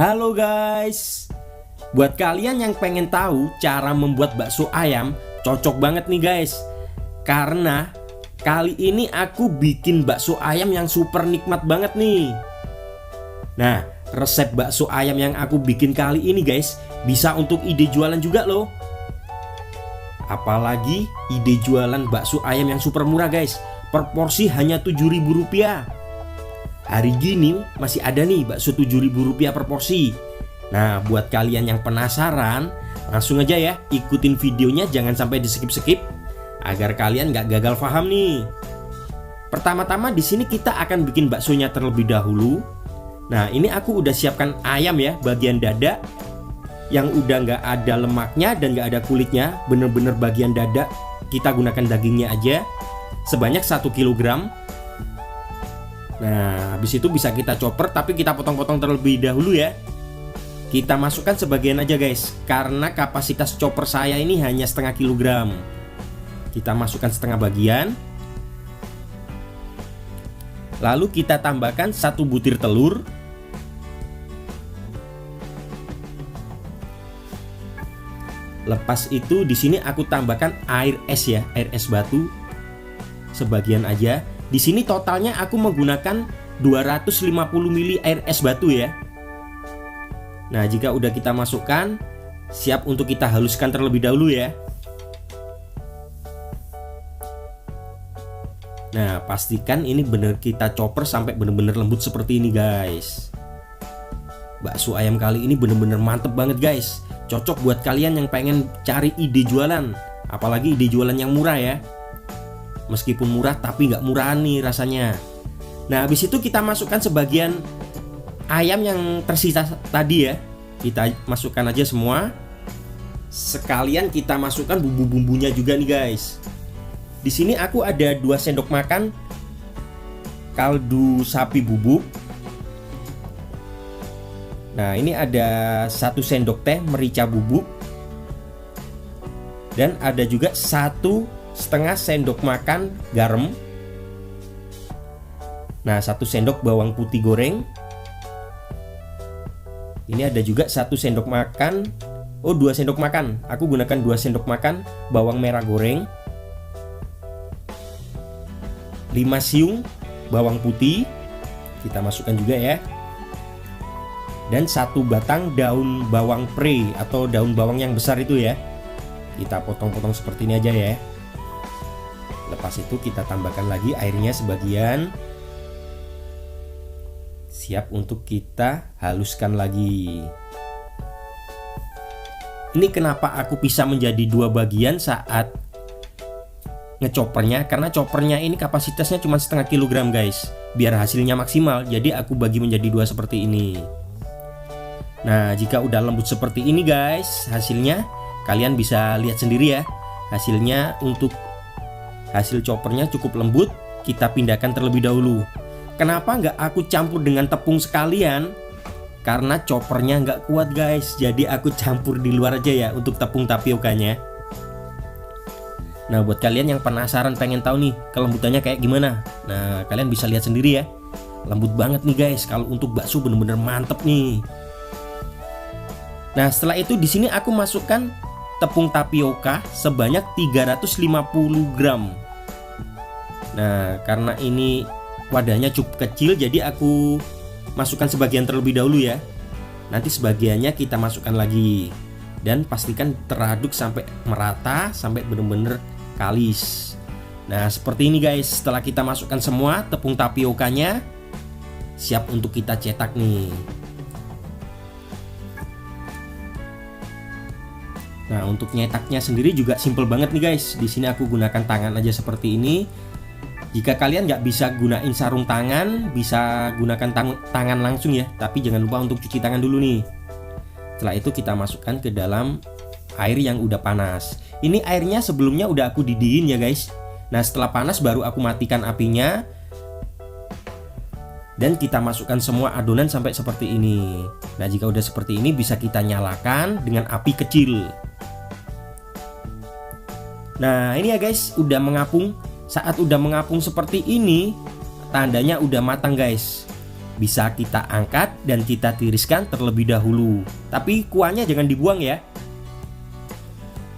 Halo guys, buat kalian yang pengen tahu cara membuat bakso ayam, cocok banget nih guys. Karena kali ini aku bikin bakso ayam yang super nikmat banget nih. Nah, resep bakso ayam yang aku bikin kali ini guys, bisa untuk ide jualan juga loh. Apalagi ide jualan bakso ayam yang super murah guys. Per porsi hanya Rp7.000. Hari gini masih ada nih bakso Rp7.000 per porsi. Nah, buat kalian yang penasaran, langsung aja ya ikutin videonya, jangan sampai di skip-skip agar kalian nggak gagal paham nih. Pertama-tama di sini kita akan bikin baksonya terlebih dahulu. Nah, ini aku udah siapkan ayam ya, bagian dada yang udah nggak ada lemaknya dan nggak ada kulitnya, bener-bener bagian dada. Kita gunakan dagingnya aja sebanyak 1 kg. Nah, habis itu bisa kita chopper, tapi kita potong-potong terlebih dahulu ya. Kita masukkan sebagian aja guys, karena kapasitas chopper saya ini hanya setengah kilogram. Kita masukkan setengah bagian. Lalu kita tambahkan 1 butir telur. Lepas itu di sini aku tambahkan air es ya, air es batu sebagian aja. Di sini totalnya aku menggunakan 250 ml air es batu ya. Nah, jika udah kita masukkan, siap untuk kita haluskan terlebih dahulu ya. Nah, pastikan ini bener kita chopper sampai bener-bener lembut seperti ini guys. Bakso ayam kali ini bener-bener mantep banget guys. Cocok buat kalian yang pengen cari ide jualan, apalagi ide jualan yang murah ya. Meskipun murah tapi nggak murahan nih rasanya. Nah, habis itu kita masukkan sebagian ayam yang tersisa tadi ya. Kita masukkan aja semua. Sekalian kita masukkan bumbu-bumbunya juga nih guys. Di sini aku ada 2 sendok makan kaldu sapi bubuk. Nah, ini ada 1 sendok teh merica bubuk. Dan ada juga 1,5 sendok makan garam. Nah, 1 sendok bawang putih goreng. Ini ada juga 1 sendok makan, 2 sendok makan. Aku gunakan 2 sendok makan bawang merah goreng. 5 siung bawang putih. Kita masukkan juga ya. Dan 1 batang daun bawang pre atau daun bawang yang besar itu ya. Kita potong-potong seperti ini aja ya. Lepas itu kita tambahkan lagi airnya sebagian. Siap untuk kita haluskan lagi. Ini kenapa aku bisa menjadi 2 bagian saat ngechoppernya, karena choppernya ini kapasitasnya cuma setengah kilogram guys. Biar hasilnya maksimal, jadi aku bagi menjadi 2 seperti ini. Nah, jika udah lembut seperti ini guys, hasilnya kalian bisa lihat sendiri ya. Hasilnya untuk hasil choppernya cukup lembut. Kita pindahkan terlebih dahulu. Kenapa nggak aku campur dengan tepung sekalian? Karena choppernya nggak kuat guys. Jadi aku campur di luar aja ya untuk tepung tapiokanya. Nah, buat kalian yang penasaran pengen tahu nih kelembutannya kayak gimana, nah kalian bisa lihat sendiri ya. Lembut banget nih guys. Kalau untuk bakso bener-bener mantep nih. Nah, setelah itu di sini aku masukkan tepung tapioka sebanyak 350 gram. Nah, karena ini wadahnya cukup kecil, jadi aku masukkan sebagian terlebih dahulu ya. Nanti sebagiannya kita masukkan lagi. Dan pastikan teraduk sampai merata, sampai benar-benar kalis. Nah, seperti ini guys. Setelah kita masukkan semua tepung tapiokanya, siap untuk kita cetak nih. Nah, untuk nyetaknya sendiri juga simple banget nih guys. Di sini aku gunakan tangan aja seperti ini. Jika kalian nggak bisa gunain sarung tangan, bisa gunakan tangan langsung ya. Tapi jangan lupa untuk cuci tangan dulu nih. Setelah itu kita masukkan ke dalam air yang udah panas. Ini airnya sebelumnya udah aku didihin ya guys. Nah, setelah panas baru aku matikan apinya. Dan kita masukkan semua adonan sampai seperti ini. Nah, jika udah seperti ini bisa kita nyalakan dengan api kecil. Nah, ini ya guys, udah mengapung. Saat udah mengapung seperti ini, tandanya udah matang guys. bisa kita angkat dan kita tiriskan terlebih dahulu. Tapi kuahnya jangan dibuang ya.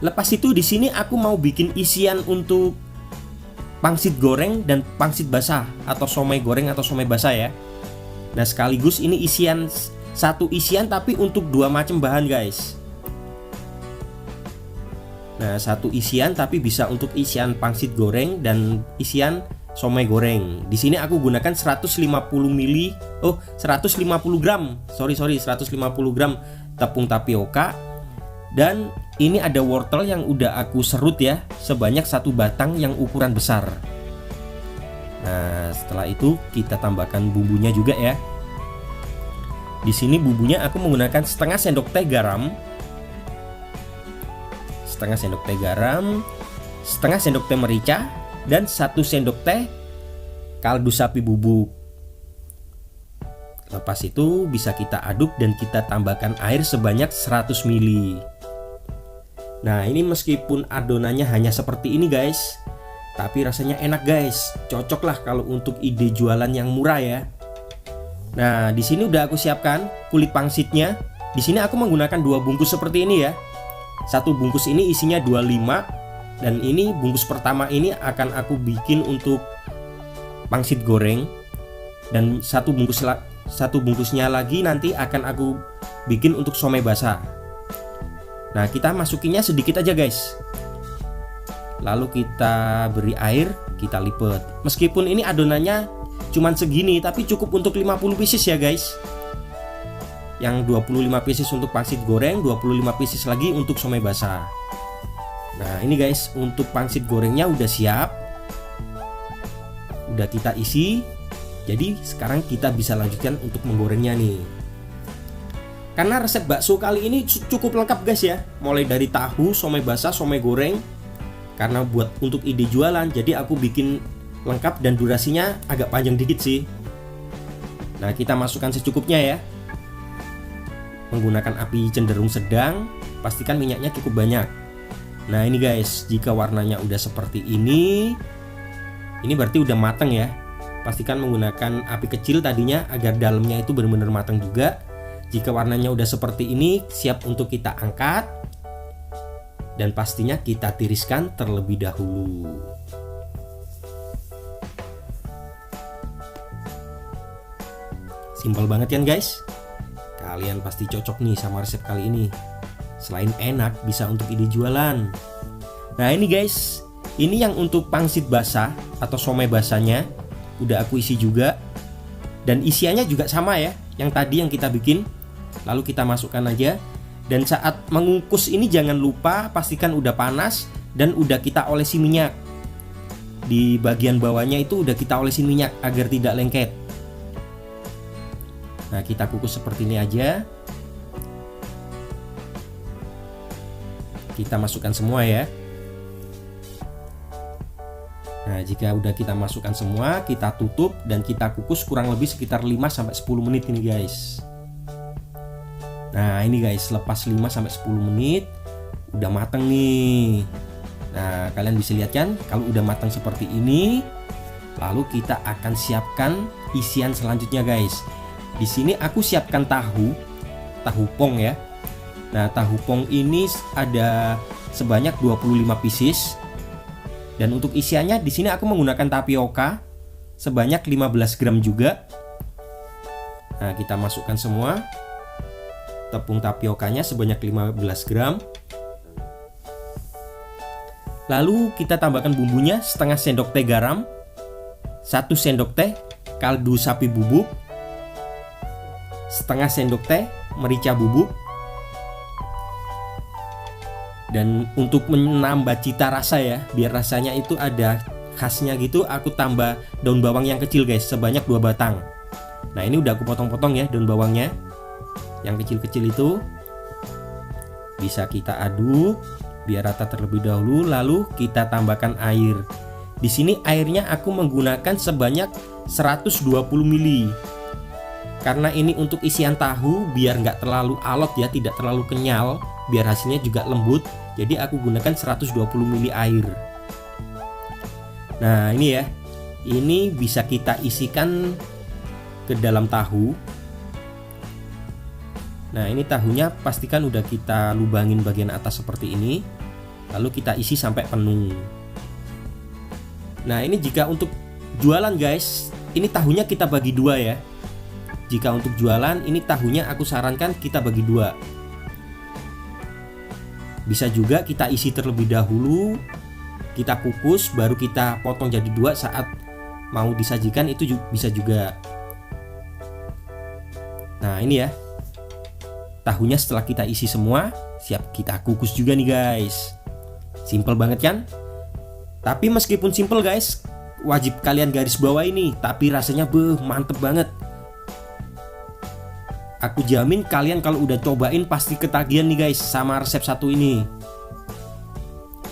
Lepas itu di sini aku mau bikin isian untuk pangsit goreng dan pangsit basah atau somai goreng atau somai basah ya. Nah, sekaligus ini isian, satu isian tapi untuk dua macam bahan guys. Nah, satu isian tapi bisa untuk isian pangsit goreng dan isian somai goreng. Di sini aku gunakan 150 gram. 150 gram tepung tapioka. Dan ini ada wortel yang udah aku serut ya, sebanyak 1 batang yang ukuran besar. Nah, setelah itu kita tambahkan bumbunya juga ya. Di sini bumbunya aku menggunakan setengah sendok teh garam, setengah sendok teh garam, setengah sendok teh merica, dan 1 sendok teh kaldu sapi bubuk. Lepas itu bisa kita aduk dan kita tambahkan air sebanyak 100 ml. Nah, ini meskipun adonannya hanya seperti ini guys, tapi rasanya enak guys. Cocok lah kalau untuk ide jualan yang murah ya. Nah, di sini udah aku siapkan kulit pangsitnya. Di sini aku menggunakan 2 bungkus seperti ini ya. 1 bungkus ini isinya 25, dan ini bungkus pertama ini akan aku bikin untuk pangsit goreng, dan satu bungkusnya lagi nanti akan aku bikin untuk somai basah. Nah, kita masukinnya sedikit aja guys. Lalu kita beri air, kita lipat. Meskipun ini adonannya cuman segini, tapi cukup untuk 50 pieces ya guys. Yang 25 pieces untuk pangsit goreng, 25 pieces lagi untuk somai basah. Nah, ini guys, untuk pangsit gorengnya udah siap. Udah kita isi. Jadi sekarang kita bisa lanjutkan untuk menggorengnya nih. Karena resep bakso kali ini cukup lengkap guys ya. Mulai dari tahu, somai basah, somai goreng. Karena buat untuk ide jualan, jadi aku bikin lengkap dan durasinya agak panjang dikit sih. Nah, kita masukkan secukupnya ya. Menggunakan api cenderung sedang, pastikan minyaknya cukup banyak. Nah, ini guys, jika warnanya udah seperti ini berarti udah matang ya. Pastikan menggunakan api kecil tadinya agar dalamnya itu benar-benar matang juga. Jika warnanya udah seperti ini, siap untuk kita angkat. Dan pastinya kita tiriskan terlebih dahulu. Simpel banget kan guys? Kalian pasti cocok nih sama resep kali ini. Selain enak, bisa untuk ide jualan. Nah, ini guys, ini yang untuk pangsit basah atau somai basahnya udah aku isi juga. Dan isiannya juga sama ya, yang tadi yang kita bikin. Lalu kita masukkan aja. Dan saat mengukus ini jangan lupa pastikan udah panas dan udah kita olesi minyak. Di bagian bawahnya itu udah kita olesi minyak agar tidak lengket. Nah, kita kukus seperti ini aja. Kita masukkan semua ya. Nah, jika udah kita masukkan semua, kita tutup dan kita kukus kurang lebih sekitar 5-10 menit ini guys. Nah, ini guys, lepas 5-10 menit udah mateng nih. Nah, kalian bisa lihat kan kalau udah matang seperti ini. Lalu kita akan siapkan isian selanjutnya guys. Di sini aku siapkan tahu pong ya. Nah, tahu pong ini ada sebanyak 25 pieces. Dan untuk isiannya di sini aku menggunakan tapioka sebanyak 15 gram juga. Nah, kita masukkan semua. Tepung tapiokanya sebanyak 15 gram. Lalu kita tambahkan bumbunya setengah sendok teh garam, 1 sendok teh kaldu sapi bubuk, setengah sendok teh merica bubuk. Dan untuk menambah cita rasa ya, biar rasanya itu ada khasnya gitu, aku tambah daun bawang yang kecil guys, sebanyak 2 batang. Nah, ini udah aku potong-potong ya daun bawangnya. Yang kecil-kecil itu bisa kita aduk biar rata terlebih dahulu, lalu kita tambahkan air. Di sini airnya aku menggunakan sebanyak 120 ml. Karena ini untuk isian tahu biar nggak terlalu alot ya, tidak terlalu kenyal, biar hasilnya juga lembut. Jadi aku gunakan 120 ml air. Nah, ini ya. Ini bisa kita isikan ke dalam tahu. Nah, ini tahunya pastikan udah kita lubangin bagian atas seperti ini. Lalu kita isi sampai penuh. Nah, ini jika untuk jualan guys, ini tahunya kita bagi dua ya. Jika untuk jualan, ini tahunya aku sarankan kita bagi dua. Bisa juga kita isi terlebih dahulu, kita kukus, baru kita potong jadi dua saat mau disajikan, itu bisa juga. Nah, ini ya. Tahunya setelah kita isi semua, siap kita kukus juga nih guys. Simple banget kan? Tapi meskipun simple guys, wajib kalian garis bawah ini. Tapi rasanya mantep banget. Aku jamin kalian kalau udah cobain pasti ketagihan nih guys sama resep satu ini.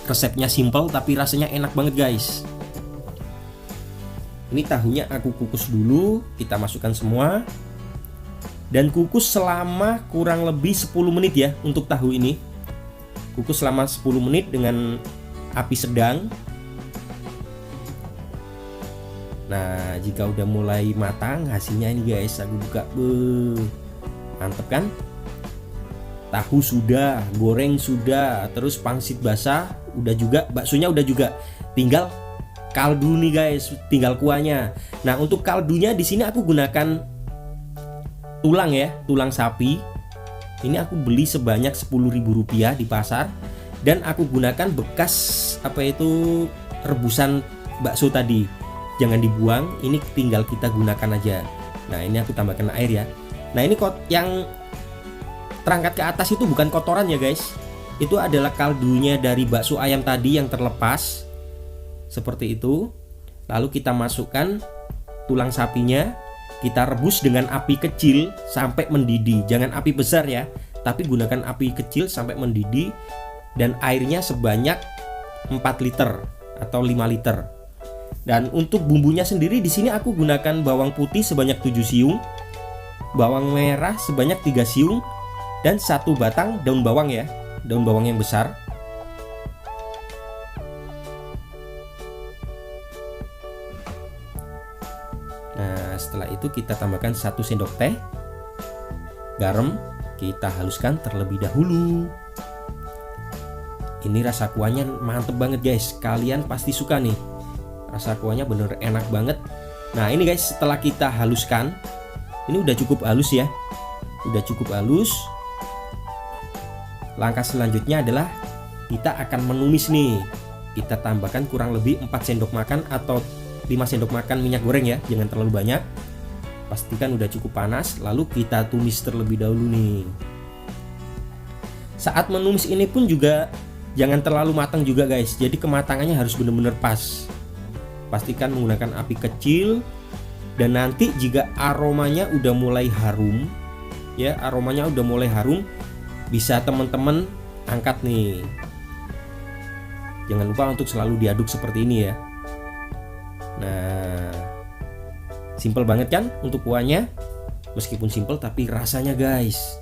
Resepnya simple tapi rasanya enak banget guys. Ini tahunya aku kukus dulu, kita masukkan semua. Dan kukus selama kurang lebih 10 menit ya untuk tahu ini. Kukus selama 10 menit dengan api sedang. Nah, jika udah mulai matang hasilnya ini guys, aku buka. Mantep kan? Tahu sudah, goreng sudah, terus pangsit basah udah juga, baksonya udah juga. Tinggal kaldu nih guys, tinggal kuahnya. Nah, untuk kaldunya di sini aku gunakan tulang ya, tulang sapi. Ini aku beli sebanyak Rp10.000 di pasar. Dan aku gunakan bekas rebusan bakso tadi. Jangan dibuang, ini tinggal kita gunakan aja. Nah, ini aku tambahkan air ya. Nah, ini yang terangkat ke atas itu bukan kotoran ya guys. Itu adalah kaldunya dari bakso ayam tadi yang terlepas. Seperti itu. Lalu kita masukkan tulang sapinya. Kita rebus dengan api kecil sampai mendidih. Jangan api besar ya, tapi gunakan api kecil sampai mendidih. Dan airnya sebanyak 4 liter atau 5 liter. Dan untuk bumbunya sendiri di sini aku gunakan bawang putih sebanyak 7 siung, bawang merah sebanyak 3 siung, dan 1 batang daun bawang ya, daun bawang yang besar. Nah, setelah itu kita tambahkan 1 sendok teh garam, kita haluskan terlebih dahulu. Ini rasa kuahnya mantep banget guys, kalian pasti suka nih. Rasa kuahnya bener enak banget. Nah, ini guys, setelah kita haluskan, ini udah cukup halus ya. Udah cukup halus. Langkah selanjutnya adalah kita akan menumis nih. Kita tambahkan kurang lebih 4 sendok makan atau 5 sendok makan minyak goreng ya, jangan terlalu banyak. Pastikan udah cukup panas, lalu kita tumis terlebih dahulu nih. Saat menumis ini pun juga jangan terlalu matang juga guys, jadi kematangannya harus benar-benar pas. Pastikan menggunakan api kecil. Dan nanti jika aromanya udah mulai harum ya, aromanya udah mulai harum, bisa teman-teman angkat nih. Jangan lupa untuk selalu diaduk seperti ini ya. Nah, simple banget kan untuk kuahnya. Meskipun simple tapi rasanya guys.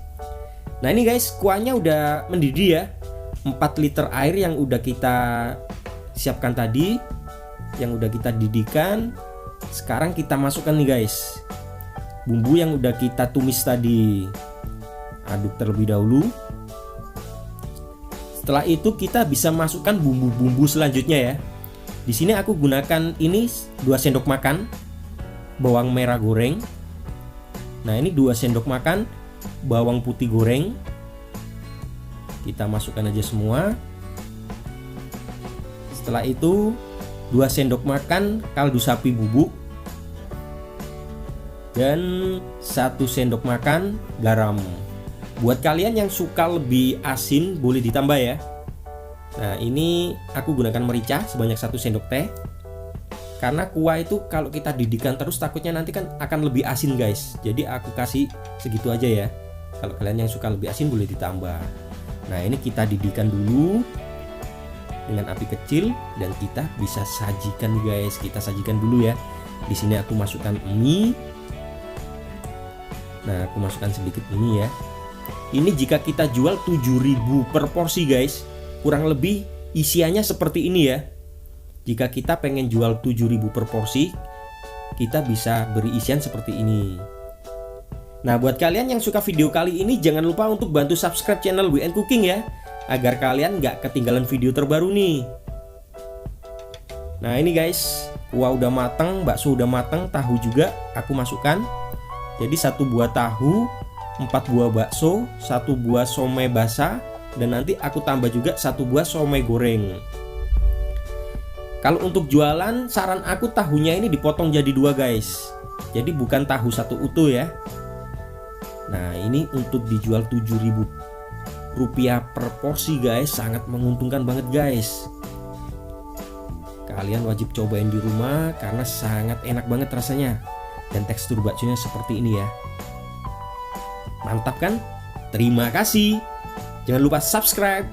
Nah, ini guys, kuahnya udah mendidih ya. 4 liter air yang udah kita siapkan tadi, yang udah kita didihkan. Sekarang kita masukkan nih guys bumbu yang udah kita tumis tadi. Aduk terlebih dahulu. Setelah itu kita bisa masukkan bumbu-bumbu selanjutnya ya. Di sini aku gunakan ini 2 sendok makan bawang merah goreng. Nah, ini 2 sendok makan bawang putih goreng. Kita masukkan aja semua. Setelah itu 2 sendok makan kaldu sapi bubuk dan 1 sendok makan garam. Buat kalian yang suka lebih asin boleh ditambah ya. Nah, ini aku gunakan merica sebanyak 1 sendok teh. Karena kuah itu kalau kita didihkan terus takutnya nanti kan akan lebih asin guys. Jadi aku kasih segitu aja ya. Kalau kalian yang suka lebih asin boleh ditambah. Nah, ini kita didihkan dulu dengan api kecil dan kita bisa sajikan guys. Kita sajikan dulu ya. Di sini aku masukkan mie. Nah, aku masukkan sedikit mie ya. Ini jika kita jual 7.000 per porsi guys. Kurang lebih isiannya seperti ini ya. Jika kita pengen jual 7.000 per porsi, kita bisa beri isian seperti ini. Nah, buat kalian yang suka video kali ini, jangan lupa untuk bantu subscribe channel WN Cooking ya, agar kalian nggak ketinggalan video terbaru nih. Nah ini guys, kuah udah matang, bakso udah matang, tahu juga aku masukkan. Jadi 1 buah tahu, 4 buah bakso, 1 buah somai basah, dan nanti aku tambah juga 1 buah somai goreng. Kalau untuk jualan, saran aku tahunya ini dipotong jadi 2 guys. Jadi bukan tahu 1 utuh ya. Nah ini untuk dijual Rp7.000 per porsi guys, sangat menguntungkan banget guys. Kalian wajib cobain di rumah karena sangat enak banget rasanya. Dan tekstur baksonya seperti ini ya. Mantap kan? Terima kasih. Jangan lupa subscribe.